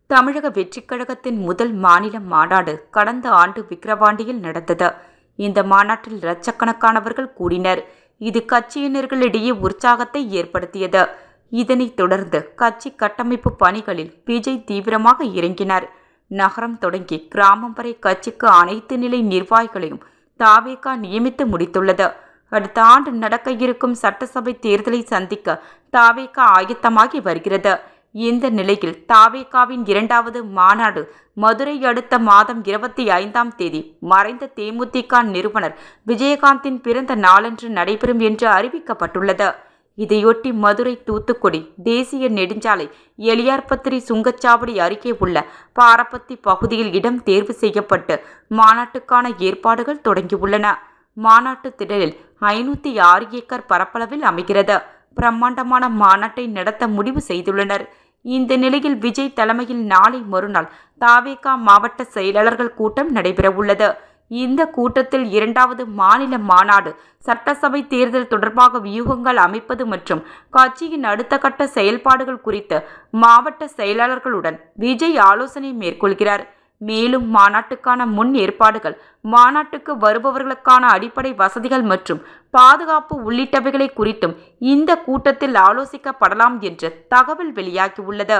தமிழக வெற்றிக் கழகத்தின் முதல் மாநில மாநாடு கடந்த ஆண்டு விக்கிரவாண்டியில் நடந்தது. இந்த மாநாட்டில் லட்சக்கணக்கானவர்கள் கூடினர். இது கட்சியினர்களிடையே உற்சாகத்தை ஏற்படுத்தியது. இதனைத் தொடர்ந்து கட்சி கட்டமைப்பு பணிகளில் விஜய் தீவிரமாக இறங்கினார். நகரம் தொடங்கி கிராமம் வரை கட்சிக்கு அனைத்து நிலை நிர்வாகிகளையும் தாவேகா நியமித்து முடித்துள்ளது. அடுத்த ஆண்டு நடக்க இருக்கும் சட்டசபை தேர்தலை சந்திக்க தாவேகா ஆயத்தமாகி வருகிறது. இந்த நிலையில் தாவேகாவின் இரண்டாவது மாநாடு மதுரை அடுத்த மாதம் 25ஆம் தேதி மறைந்த தேமுதிக நிறுவனர் விஜயகாந்தின் பிறந்த நாளன்று நடைபெறும் என்று அறிவிக்கப்பட்டுள்ளது. இதையொட்டி மதுரை தூத்துக்குடி தேசிய நெடுஞ்சாலை எலியார்பத்திரி சுங்கச்சாவடி அருகே உள்ள பாரப்பத்தி பகுதியில் இடம் தேர்வு செய்யப்பட்டு மாநாட்டுக்கான ஏற்பாடுகள் தொடங்கியுள்ளன. மாநாட்டு திடலில் 506 ஏக்கர் பரப்பளவில் அமைகிறது. பிரம்மாண்டமான மாநாட்டை நடத்த முடிவு செய்துள்ளனர். இந்த நிலையில் விஜய் தலைமையில் நாளை மறுநாள் தாவேகா மாவட்ட செயலாளர்கள் கூட்டம் நடைபெறவுள்ளது. இந்த கூட்டத்தில் இரண்டாவது மாநில மாநாடு, சட்டசபை தேர்தல் தொடர்பாக வியூகங்கள் அமைப்பது மற்றும் கட்சியின் அடுத்த கட்ட செயல்பாடுகள் குறித்து மாவட்ட செயலாளர்களுடன் விஜய் ஆலோசனை மேற்கொள்கிறார். மேலும் மாநாட்டுக்கான முன் ஏற்பாடுகள், மாநாட்டுக்கு வருபவர்களுக்கான அடிப்படை வசதிகள் மற்றும் பாதுகாப்பு உள்ளிட்டவைகளை குறித்தும் இந்த கூட்டத்தில் ஆலோசிக்கப்படலாம் என்று தகவல் வெளியாகியுள்ளது.